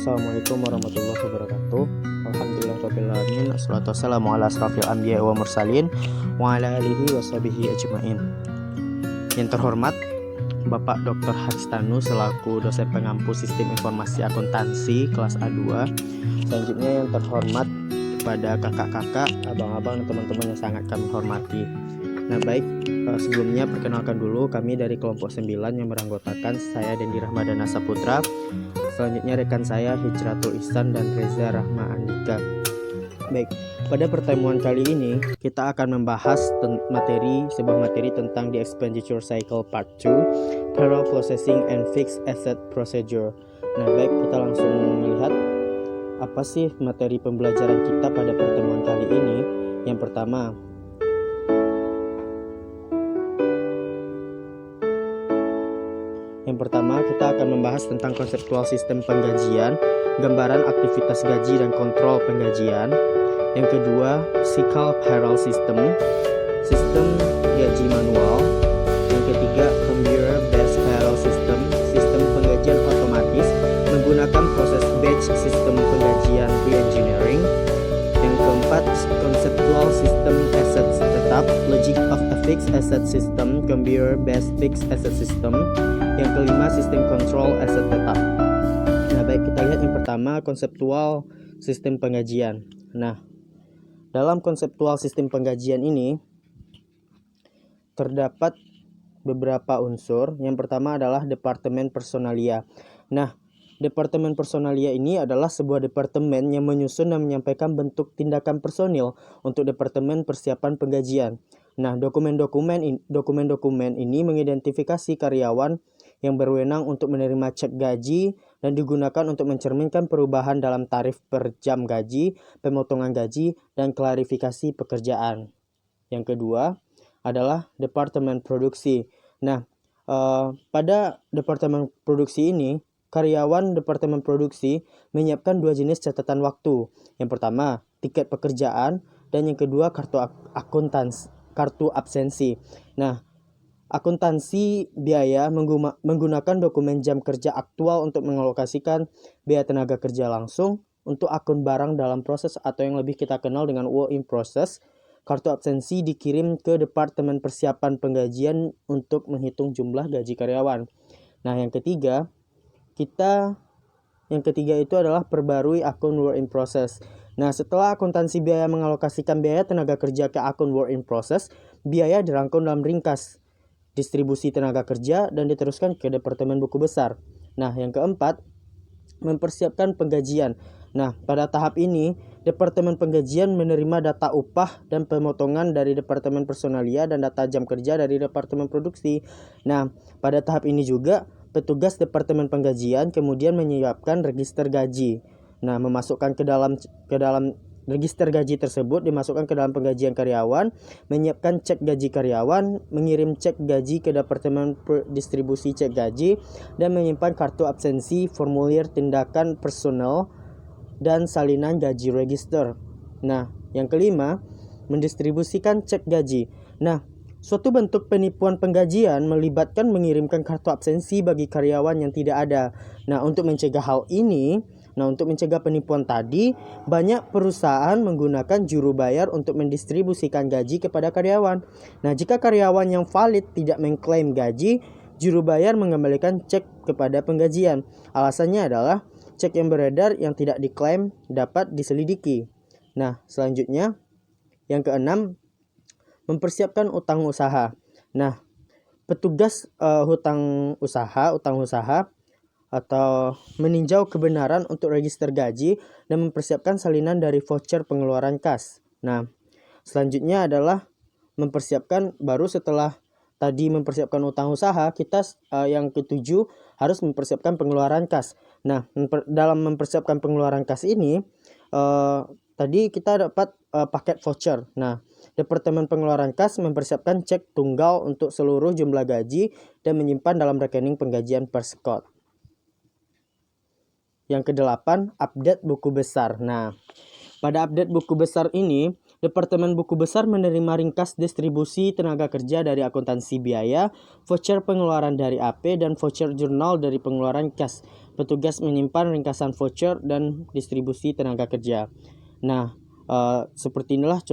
Assalamualaikum warahmatullahi wabarakatuh. Alhamdulillahirrahmanirrahim. Assalatu wassalamu ala asrafil anbiya wa mursalin wa ala alihi wa sahbihi ajma'in. Yang terhormat Bapak Dr. Haristanu selaku dosen pengampu Sistem Informasi Akuntansi kelas A2. Selanjutnya yang terhormat kepada kakak-kakak, abang-abang, dan teman-teman yang sangat kami hormati. Nah baik, sebelumnya perkenalkan dulu kami dari kelompok 9 yang beranggotakan saya Dendi Rahmadana Saputra. Selanjutnya rekan saya Hijratul Ihsan dan Reza Rahma Andika. Baik, pada pertemuan kali ini kita akan membahas sebuah materi tentang the expenditure cycle part 2, payroll processing and fixed asset procedure. Nah baik, kita langsung melihat apa sih materi pembelajaran kita pada pertemuan kali ini. Yang pertama kita akan membahas tentang konseptual sistem penggajian, gambaran aktivitas gaji dan kontrol penggajian. Yang kedua, physical payroll system, sistem gaji manual. Yang ketiga, computer based payroll system, sistem penggajian otomatis menggunakan proses batch sistem penggajian re-engineering. Yang keempat, conceptual system assets tetap, logic of a fixed asset system, computer based fixed asset system. Yang kelima, sistem control asset tetap. Nah baik, kita lihat yang pertama, konseptual sistem penggajian. Nah, dalam konseptual sistem penggajian ini terdapat beberapa unsur. Yang pertama adalah departemen personalia. Nah, departemen personalia ini adalah sebuah departemen yang menyusun dan menyampaikan bentuk tindakan personil untuk departemen persiapan penggajian. Nah, dokumen-dokumen ini mengidentifikasi karyawan yang berwenang untuk menerima cek gaji dan digunakan untuk mencerminkan perubahan dalam tarif per jam gaji, pemotongan gaji, dan klarifikasi pekerjaan. Yang kedua adalah departemen produksi. Nah, pada departemen produksi ini, karyawan departemen produksi menyiapkan dua jenis catatan waktu. Yang pertama, tiket pekerjaan, dan yang kedua, kartu absensi. Nah, akuntansi biaya menggunakan dokumen jam kerja aktual untuk mengalokasikan biaya tenaga kerja langsung untuk akun barang dalam proses atau yang lebih kita kenal dengan work in process. Kartu absensi dikirim ke departemen persiapan penggajian untuk menghitung jumlah gaji karyawan. Nah, yang ketiga itu adalah perbarui akun work in process. Nah, setelah akuntansi biaya mengalokasikan biaya tenaga kerja ke akun work in process, biaya dirangkum dalam ringkas distribusi tenaga kerja dan diteruskan ke departemen buku besar. Nah, yang keempat, mempersiapkan penggajian. Nah, pada tahap ini, departemen penggajian menerima data upah dan pemotongan dari departemen personalia dan data jam kerja dari departemen produksi. Nah, pada tahap ini juga petugas departemen penggajian kemudian menyiapkan register gaji. Nah, memasukkan ke dalam register gaji tersebut dimasukkan ke dalam penggajian karyawan, menyiapkan cek gaji karyawan, mengirim cek gaji ke departemen distribusi cek gaji, dan menyimpan kartu absensi, formulir tindakan personal, dan salinan gaji register. Nah, yang kelima, mendistribusikan cek gaji. Nah, suatu bentuk penipuan penggajian melibatkan mengirimkan kartu absensi bagi karyawan yang tidak ada. Nah, untuk mencegah penipuan tadi, banyak perusahaan menggunakan juru bayar untuk mendistribusikan gaji kepada karyawan. Nah, jika karyawan yang valid tidak mengklaim gaji, juru bayar mengembalikan cek kepada penggajian. Alasannya adalah cek yang beredar yang tidak diklaim dapat diselidiki. Nah, selanjutnya yang keenam, mempersiapkan utang usaha. Nah, petugas utang usaha atau meninjau kebenaran untuk register gaji dan mempersiapkan salinan dari voucher pengeluaran kas. Nah, selanjutnya adalah baru setelah tadi mempersiapkan utang usaha, kita yang ketujuh harus mempersiapkan pengeluaran kas. Nah, dalam mempersiapkan pengeluaran kas ini, tadi kita dapat paket voucher. Nah, Departemen Pengeluaran Kas mempersiapkan cek tunggal untuk seluruh jumlah gaji dan menyimpan dalam rekening penggajian Perscot. Yang kedelapan, update buku besar. Nah, pada update buku besar ini, Departemen Buku Besar menerima ringkas distribusi tenaga kerja dari akuntansi biaya, voucher pengeluaran dari AP, dan voucher jurnal dari pengeluaran kas. petugas menyimpan ringkasan voucher dan distribusi tenaga kerja. Nah, seperti inilah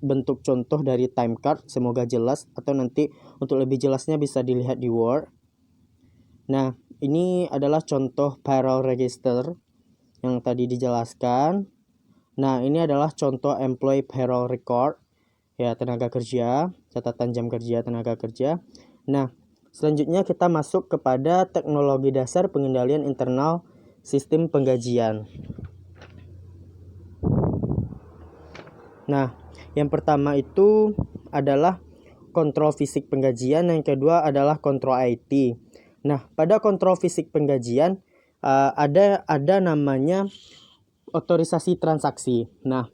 bentuk contoh dari time card. Semoga jelas, atau nanti untuk lebih jelasnya bisa dilihat di Word. Nah, ini adalah contoh payroll register yang tadi dijelaskan. Nah, ini adalah contoh employee payroll record, ya, tenaga kerja, catatan jam kerja tenaga kerja. Nah, selanjutnya kita masuk kepada teknologi dasar pengendalian internal sistem penggajian. Nah, yang pertama itu adalah kontrol fisik penggajian, yang kedua adalah kontrol IT. Nah, pada kontrol fisik penggajian ada namanya otorisasi transaksi. Nah,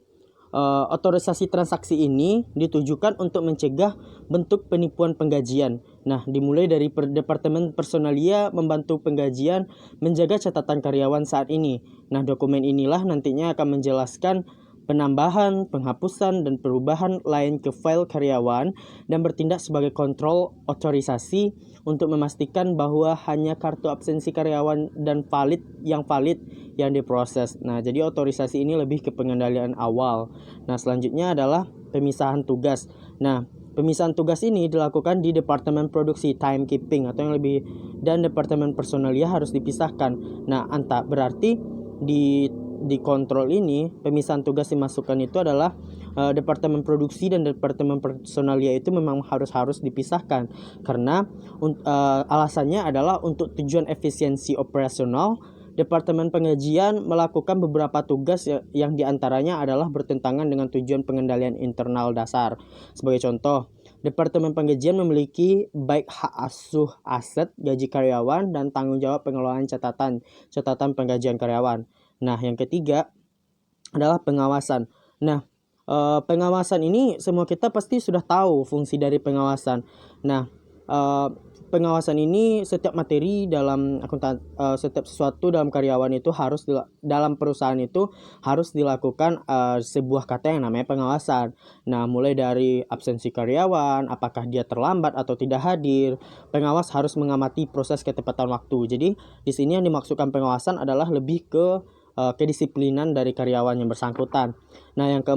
otorisasi transaksi ini ditujukan untuk mencegah bentuk penipuan penggajian. Nah, dimulai dari Departemen Personalia membantu penggajian menjaga catatan karyawan saat ini. Nah, dokumen inilah nantinya akan menjelaskan penambahan, penghapusan, dan perubahan lain ke file karyawan dan bertindak sebagai kontrol otorisasi untuk memastikan bahwa hanya kartu absensi karyawan dan valid yang diproses. Nah, jadi otorisasi ini lebih ke pengendalian awal. Nah, selanjutnya adalah pemisahan tugas. Nah, pemisahan tugas ini dilakukan di Departemen Produksi, timekeeping atau yang lebih, dan Departemen Personalia harus dipisahkan. Nah, berarti di kontrol ini pemisahan tugas dimasukkan itu adalah Departemen Produksi dan Departemen Personalia itu memang harus dipisahkan karena alasannya adalah untuk tujuan efisiensi operasional. Departemen Penggajian melakukan beberapa tugas yang diantaranya adalah bertentangan dengan tujuan pengendalian internal dasar. Sebagai contoh, Departemen Penggajian memiliki baik hak asuh aset, gaji karyawan, dan tanggung jawab pengelolaan catatan penggajian karyawan. Nah, yang ketiga adalah pengawasan. Nah, pengawasan ini semua kita pasti sudah tahu fungsi dari pengawasan. Nah, pengawasan ini setiap materi dalam setiap sesuatu dalam karyawan itu dalam perusahaan itu harus dilakukan sebuah kata yang namanya pengawasan. Nah, mulai dari absensi karyawan, apakah dia terlambat atau tidak hadir, pengawas harus mengamati proses ketepatan waktu. Jadi di sini yang dimaksudkan pengawasan adalah lebih ke kedisiplinan dari karyawan yang bersangkutan. Nah, yang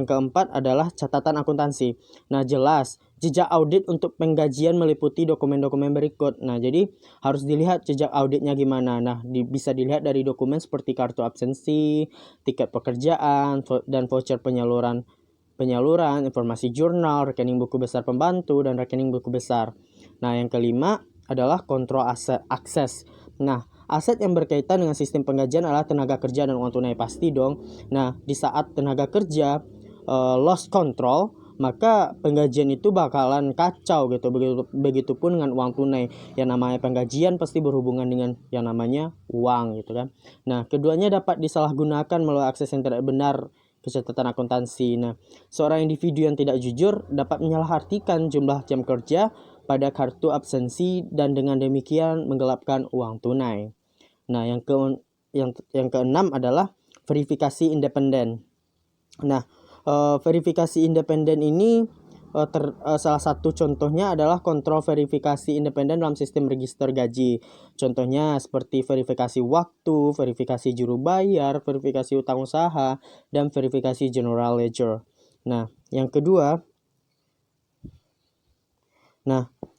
keempat adalah catatan akuntansi. Nah, jelas jejak audit untuk penggajian meliputi dokumen-dokumen berikut. Nah, jadi harus dilihat jejak auditnya gimana. Nah, bisa dilihat dari dokumen seperti kartu absensi, tiket pekerjaan, dan voucher penyaluran, informasi jurnal, rekening buku besar pembantu, dan rekening buku besar. Nah, yang kelima adalah kontrol akses. Nah, aset yang berkaitan dengan sistem penggajian adalah tenaga kerja dan uang tunai, pasti dong. Nah, di saat tenaga kerja lost control, maka penggajian itu bakalan kacau gitu. Begitupun dengan uang tunai. Yang namanya penggajian pasti berhubungan dengan yang namanya uang gitu kan. Nah, keduanya dapat disalahgunakan melalui akses yang tidak benar ke catatan akuntansi. Nah, seorang individu yang tidak jujur dapat menyalahartikan jumlah jam kerja pada kartu absensi dan dengan demikian menggelapkan uang tunai. Nah, yang keenam adalah verifikasi independen. Nah, verifikasi independen ini salah satu contohnya adalah kontrol verifikasi independen dalam sistem register gaji. Contohnya seperti verifikasi waktu, verifikasi juru bayar, verifikasi utang usaha, dan verifikasi general ledger. Nah, yang kedua,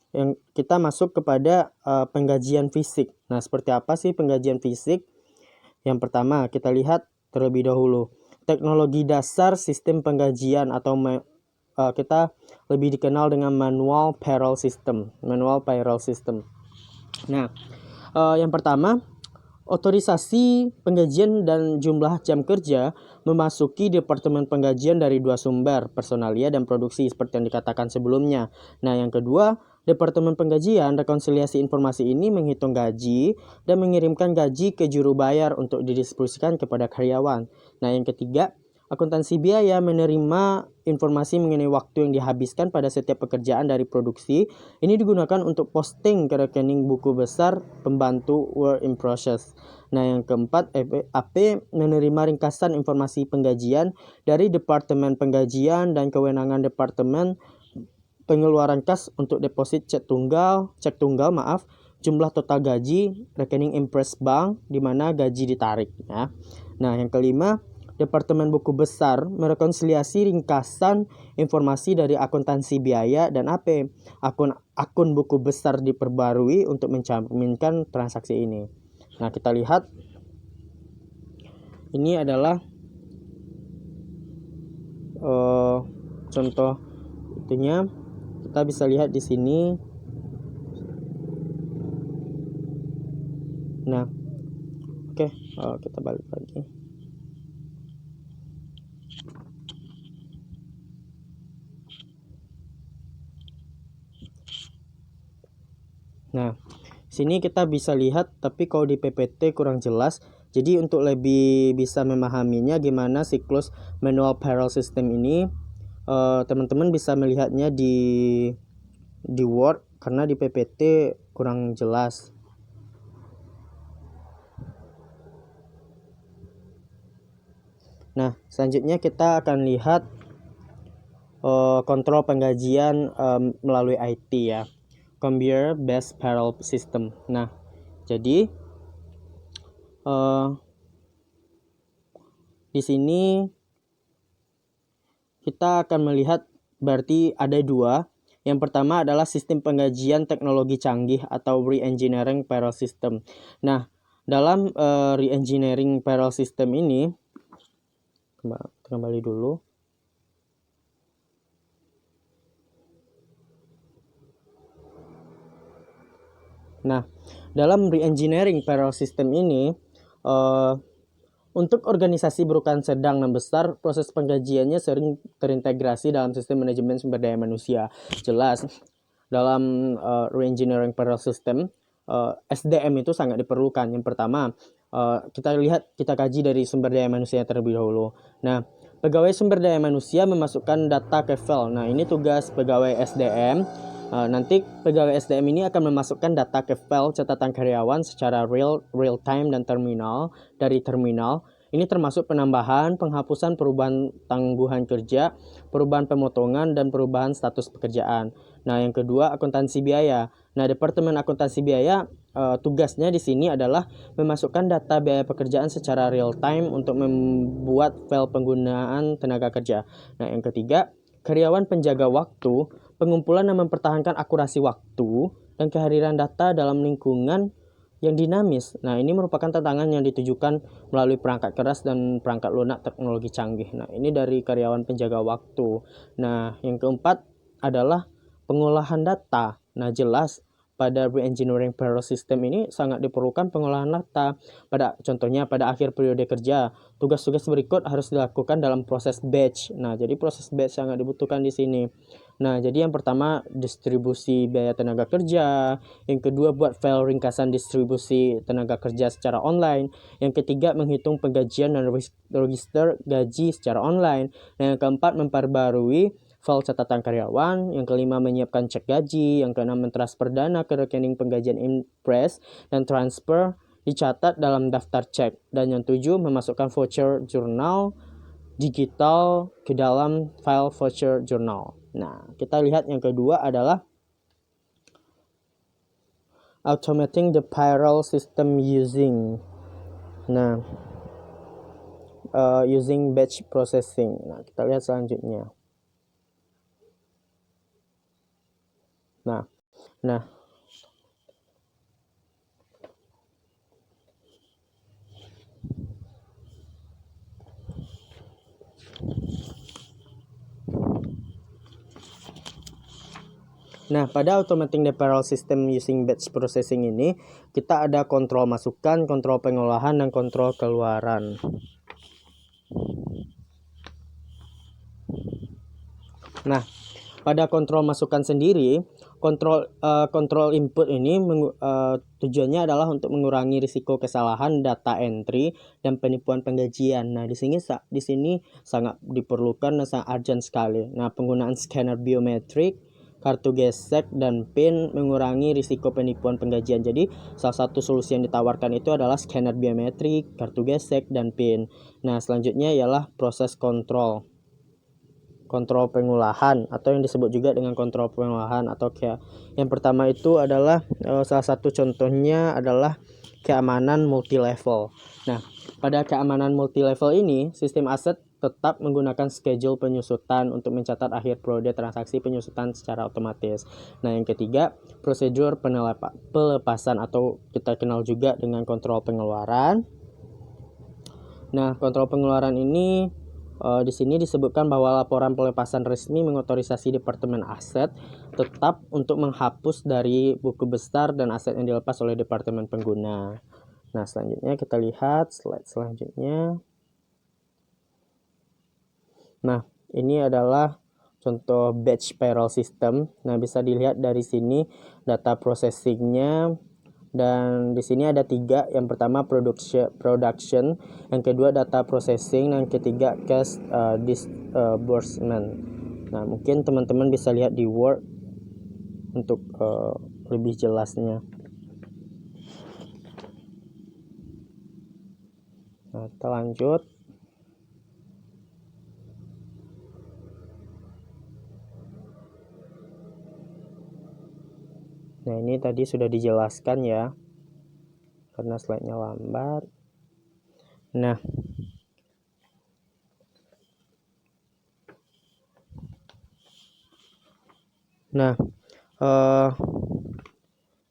yang kita masuk kepada penggajian fisik. Nah, seperti apa sih penggajian fisik? Yang pertama, kita lihat terlebih dahulu teknologi dasar sistem penggajian atau kita lebih dikenal dengan manual payroll system. Nah, yang pertama, otorisasi penggajian dan jumlah jam kerja memasuki Departemen Penggajian dari dua sumber, personalia dan produksi seperti yang dikatakan sebelumnya. Nah, yang kedua, Departemen Penggajian rekonsiliasi informasi ini menghitung gaji dan mengirimkan gaji ke juru bayar untuk didistribusikan kepada karyawan. Nah, yang ketiga, akuntansi biaya menerima informasi mengenai waktu yang dihabiskan pada setiap pekerjaan dari produksi. Ini digunakan untuk posting ke rekening buku besar pembantu work in process. Nah, yang keempat, AP menerima ringkasan informasi penggajian dari Departemen Penggajian dan kewenangan Departemen pengeluaran kas untuk deposit cek tunggal, jumlah total gaji, rekening impress bank di mana gaji ditarik ya. Nah, yang kelima, Departemen Buku Besar merekonsiliasi ringkasan informasi dari akuntansi biaya dan AP. Akun buku besar diperbarui untuk mencerminkan transaksi ini. Nah, kita lihat ini adalah contoh itunya. Kita bisa lihat di sini. Nah, oke, kita balik lagi. Nah, sini kita bisa lihat, tapi kalau di PPT kurang jelas. Jadi untuk lebih bisa memahaminya gimana siklus manual payroll system ini, teman-teman bisa melihatnya di Word, karena di PPT kurang jelas. Nah, selanjutnya kita akan lihat kontrol penggajian melalui IT ya, Computer Based Payroll System. Nah, jadi di sini kita akan melihat berarti ada dua. Yang pertama adalah sistem penggajian teknologi canggih atau re-engineering payroll system. Nah, dalam re-engineering payroll system ini, kembali dulu. Nah, dalam re-engineering payroll system ini, untuk organisasi berukuran sedang dan besar, proses penggajiannya sering terintegrasi dalam sistem manajemen sumber daya manusia. Jelas, dalam re-engineering payroll system, SDM itu sangat diperlukan. Yang pertama, kita kaji dari sumber daya manusia terlebih dahulu. Nah, pegawai sumber daya manusia memasukkan data ke file. Nah, ini tugas pegawai SDM. Nanti pegawai SDM ini akan memasukkan data ke file catatan karyawan secara real time dan dari terminal. Ini termasuk penambahan, penghapusan, perubahan tangguhan kerja, perubahan pemotongan, dan perubahan status pekerjaan. Nah, yang kedua, akuntansi biaya. Nah, Departemen Akuntansi Biaya tugasnya di sini adalah memasukkan data biaya pekerjaan secara real time untuk membuat file penggunaan tenaga kerja. Nah, yang ketiga, karyawan penjaga waktu, pengumpulan dan mempertahankan akurasi waktu dan kehadiran data dalam lingkungan yang dinamis. Nah, ini merupakan tantangan yang ditujukan melalui perangkat keras dan perangkat lunak teknologi canggih. Nah, ini dari karyawan penjaga waktu. Nah, yang keempat adalah pengolahan data. Nah, jelas pada re-engineering payroll system ini sangat diperlukan pengolahan data. Contohnya pada akhir periode kerja, tugas-tugas berikut harus dilakukan dalam proses batch. Nah, jadi proses batch sangat dibutuhkan di sini. Nah, jadi yang pertama distribusi biaya tenaga kerja, yang kedua buat file ringkasan distribusi tenaga kerja secara online, yang ketiga menghitung penggajian dan register gaji secara online, dan yang keempat memperbarui file catatan karyawan, yang kelima menyiapkan cek gaji, yang keenam mentransfer dana ke rekening penggajian impress dan transfer dicatat dalam daftar cek, dan yang tujuh memasukkan voucher jurnal digital ke dalam file voucher journal. Nah, kita lihat yang kedua adalah automating the payroll system using using batch processing. Nah, kita lihat selanjutnya. Nah, pada automating the payroll system using batch processing ini, kita ada kontrol masukan, kontrol pengolahan, dan kontrol keluaran. Nah, pada kontrol masukan sendiri, kontrol input ini tujuannya adalah untuk mengurangi risiko kesalahan data entry dan penipuan penggajian. Nah, di sini sangat diperlukan dan sangat urgent sekali. Nah, penggunaan scanner biometrik, kartu gesek, dan PIN mengurangi risiko penipuan penggajian. Jadi, salah satu solusi yang ditawarkan itu adalah scanner biometrik, kartu gesek, dan PIN. Nah, selanjutnya ialah proses kontrol. kontrol pengolahan atau yang disebut juga dengan kontrol pengolahan, atau kayak yang pertama itu adalah salah satu contohnya adalah keamanan multi level. Nah, pada keamanan multi level ini sistem aset tetap menggunakan schedule penyusutan untuk mencatat akhir periode transaksi penyusutan secara otomatis. Nah, yang ketiga, prosedur pelepasan atau kita kenal juga dengan kontrol pengeluaran. Nah, kontrol pengeluaran ini di sini disebutkan bahwa laporan pelepasan resmi mengotorisasi Departemen Aset tetap untuk menghapus dari buku besar dan aset yang dilepas oleh Departemen Pengguna. Nah, selanjutnya kita lihat slide selanjutnya. Nah, ini adalah contoh batch payroll system. Nah, bisa dilihat dari sini data processingnya. Dan di sini ada 3. Yang pertama production, yang kedua data processing, dan yang ketiga cash disbursement. Nah, mungkin teman-teman bisa lihat di Word untuk lebih jelasnya. Nah, kita lanjut. Nah, ini tadi sudah dijelaskan ya, karena slide-nya lambat. Nah,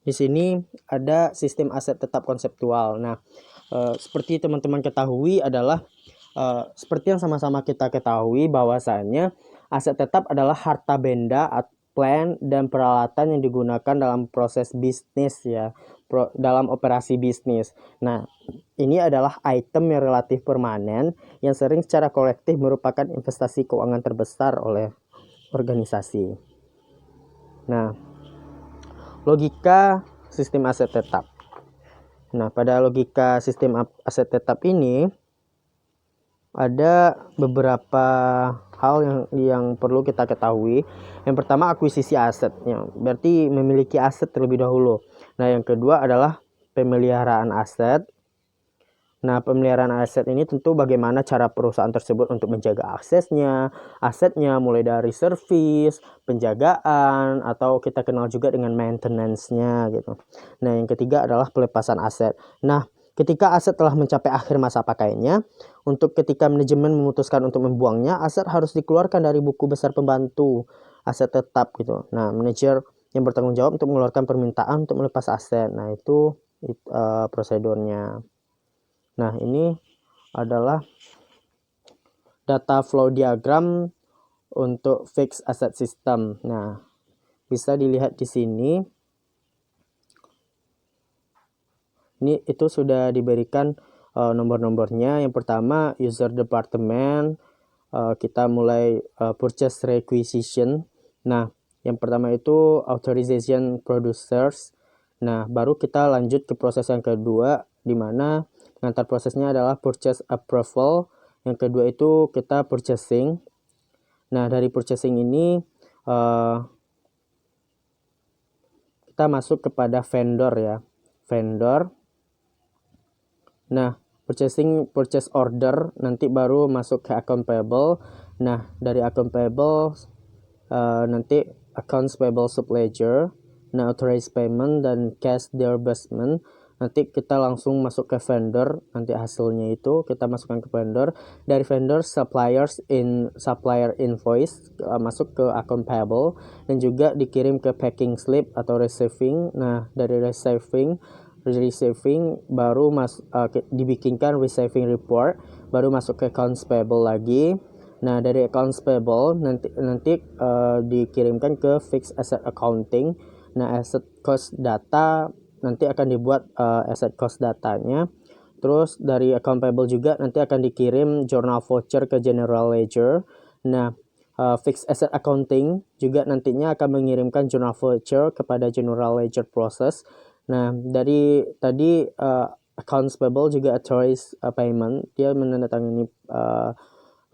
di sini ada sistem aset tetap konseptual. Nah, seperti teman-teman ketahui adalah seperti yang sama-sama kita ketahui bahwasannya aset tetap adalah harta benda, plan, dan peralatan yang digunakan dalam proses bisnis ya, dalam operasi bisnis. Nah, ini adalah item yang relatif permanen yang sering secara kolektif merupakan investasi keuangan terbesar oleh organisasi. Nah, logika sistem aset tetap. Nah, pada logika sistem aset tetap ini ada beberapa hal yang perlu kita ketahui. Yang pertama, akuisisi asetnya, berarti memiliki aset terlebih dahulu. Nah, yang kedua adalah pemeliharaan aset. Nah, pemeliharaan aset ini tentu bagaimana cara perusahaan tersebut untuk menjaga asetnya mulai dari servis, penjagaan, atau kita kenal juga dengan maintenance-nya gitu. Nah, yang ketiga adalah pelepasan aset. Nah, ketika aset telah mencapai akhir masa pakainya, untuk ketika manajemen memutuskan untuk membuangnya, aset harus dikeluarkan dari buku besar pembantu aset tetap gitu. Nah, manajer yang bertanggung jawab untuk mengeluarkan permintaan untuk melepas aset. Nah, itu prosedurnya. Nah, ini adalah data flow diagram untuk fixed asset system. Nah, bisa dilihat di sini. Ini itu sudah diberikan nomor-nomornya. Yang pertama user department, kita mulai purchase requisition. Nah, yang pertama itu authorization producers. Nah, baru kita lanjut ke proses yang kedua, di mana antar prosesnya adalah purchase approval. Yang kedua itu kita purchasing. Nah, dari purchasing ini kita masuk kepada vendor ya. Vendor. Nah, purchase order nanti baru masuk ke account payable. Nah, dari account payable nanti accounts payable subledger. Nah, authorized payment dan cash disbursement. Nanti kita langsung masuk ke vendor, nanti hasilnya itu kita masukkan ke vendor. Dari vendor supplier invoice masuk ke account payable dan juga dikirim ke packing slip atau receiving. Nah, dari receiving baru dibikinkan receiving report, baru masuk ke accounts payable lagi. Nah, dari accounts payable nanti dikirimkan ke fixed asset accounting. Nah, asset cost data nanti akan dibuat asset cost datanya. Terus dari account payable juga nanti akan dikirim journal voucher ke general ledger. Nah, fixed asset accounting juga nantinya akan mengirimkan journal voucher kepada general ledger process. Nah, dari tadi accounts payable juga authorized payment, dia menandatangani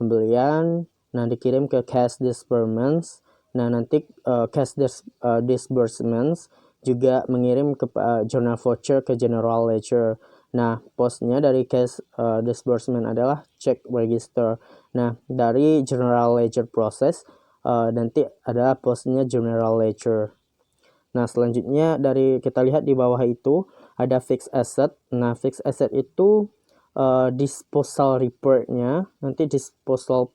pembelian. Nah, dikirim ke cash disbursements. Nah, nanti cash disbursements juga mengirim ke journal voucher ke general ledger. Nah, postnya dari cash disbursement adalah check register. Nah, dari general ledger process nanti adalah postnya general ledger. Nah, selanjutnya dari kita lihat di bawah itu ada fixed asset. Nah, fixed asset itu disposal report-nya, nanti disposal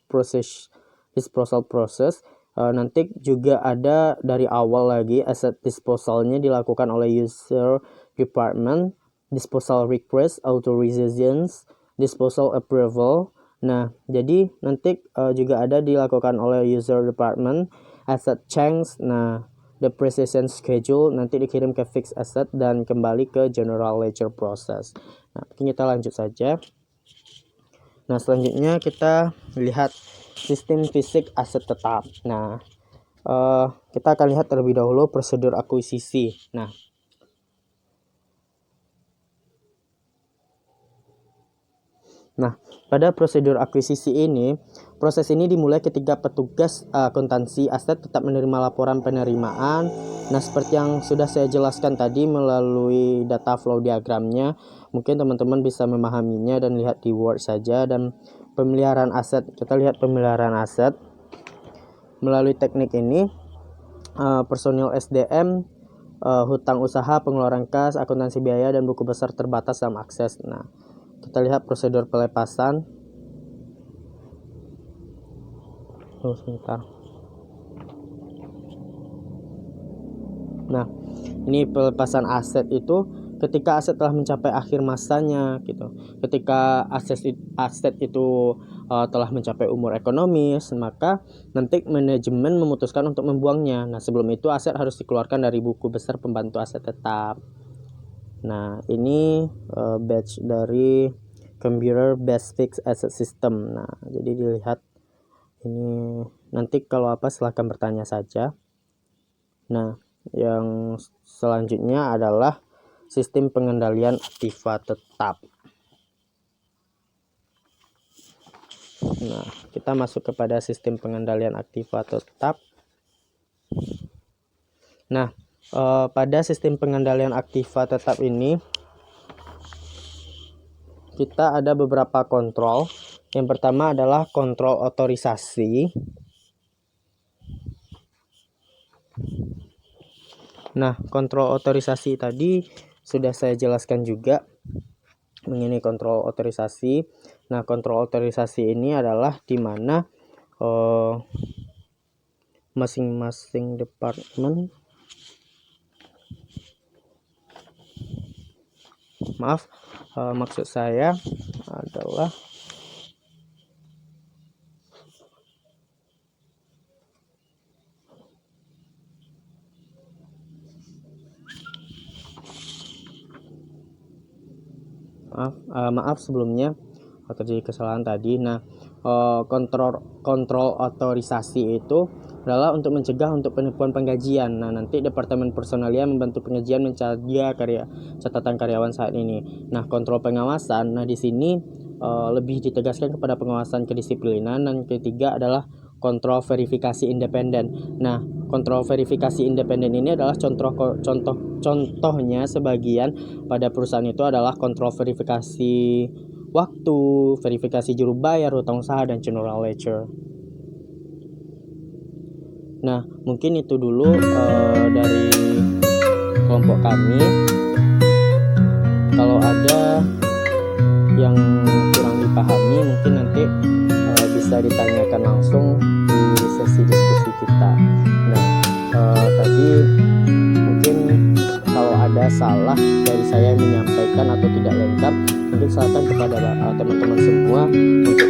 process. Nanti juga ada dari awal lagi asset disposalnya dilakukan oleh user department, disposal request, authorizations, disposal approval. Nah, jadi nanti juga ada dilakukan oleh user department, asset change. Nah, depreciation schedule nanti dikirim ke fixed asset dan kembali ke general ledger process. Nah, kita lanjut saja. Nah, selanjutnya kita lihat sistem fisik aset tetap. Nah, kita akan lihat terlebih dahulu prosedur akuisisi. Nah, pada prosedur akuisisi ini, proses ini dimulai ketika petugas akuntansi aset tetap menerima laporan penerimaan. Nah, seperti yang sudah saya jelaskan tadi melalui data flow diagramnya, mungkin teman-teman bisa memahaminya dan lihat di Word saja. Dan pemeliharaan aset, kita lihat pemeliharaan aset melalui teknik ini, personil SDM, hutang usaha, pengeluaran kas, akuntansi biaya, dan buku besar terbatas dalam akses. Nah, kita lihat prosedur pelepasan. Sebentar. Nah, ini pelepasan aset itu ketika aset telah mencapai akhir masanya gitu. Ketika aset itu telah mencapai umur ekonomis, maka nanti manajemen memutuskan untuk membuangnya. Nah, sebelum itu aset harus dikeluarkan dari buku besar pembantu aset tetap. Nah, ini batch dari Computer Based Fixed Asset System. Nah, jadi dilihat ini, nanti kalau apa silahkan bertanya saja. Nah, yang selanjutnya adalah sistem pengendalian aktiva tetap. Nah, kita masuk kepada sistem pengendalian aktiva tetap. Nah, pada sistem pengendalian aktiva tetap ini kita ada beberapa kontrol. Yang pertama adalah kontrol otorisasi. Nah, kontrol otorisasi tadi sudah saya jelaskan juga mengenai kontrol otorisasi. Nah, kontrol otorisasi ini adalah di mana masing-masing departemen, maksud saya adalah maaf sebelumnya terjadi kesalahan tadi. Nah, kontrol otorisasi itu adalah untuk mencegah untuk penipuan penggajian. Nah, nanti Departemen Personalia membantu pengajian mencegah catatan karyawan saat ini. Nah, kontrol pengawasan. Nah, di sini lebih ditegaskan kepada pengawasan kedisiplinan. Dan ketiga adalah kontrol verifikasi independen. Nah, kontrol verifikasi independen ini adalah contohnya sebagian pada perusahaan itu adalah kontrol verifikasi waktu, verifikasi juru bayar, hutang usaha, dan general ledger. Nah, mungkin itu dulu dari kelompok kami. Kalau ada yang kurang dipahami, mungkin nanti bisa ditanyakan langsung di sesi diskusi kita. Nah, tadi mungkin kalau ada salah dari saya yang menyampaikan atau tidak lengkap, mungkin silakan kepada teman-teman semua untuk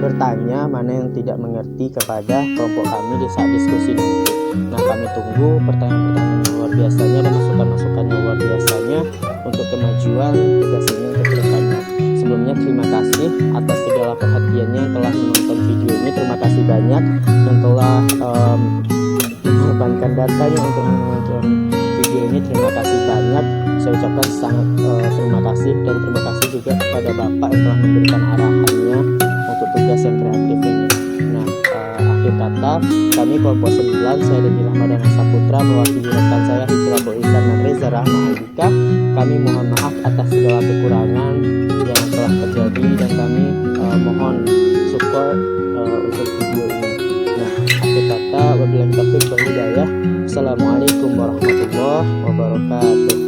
bertanya mana yang tidak mengerti kepada kelompok kami di saat diskusi nanti. Nah, kami tunggu pertanyaan-pertanyaan yang luar biasanya dan masukan-masukan yang luar biasanya untuk kemajuan tugas ini untuk kedepannya. Sebelumnya terima kasih atas segala perhatiannya yang telah menonton video ini. Terima kasih banyak yang telah mengorbankan datanya untuk menonton video ini. Terima kasih banyak. Saya ucapkan sangat terima kasih, dan terima kasih juga kepada Bapak yang telah memberikan arahannya untuk tugas yang kreatif ini. Nah, Akhir kata, kami kelompok 9, saya Deni Ramadana Saputra mewakili rekan saya Hijrahul Ihsan dan Reza Rahma Andika. Kami mohon maaf atas segala kekurangan yang telah terjadi dan kami mohon support untuk video ini. Nah, akhir kata, wabillahi taufiq wal hidayah. Assalamualaikum warahmatullahi wabarakatuh.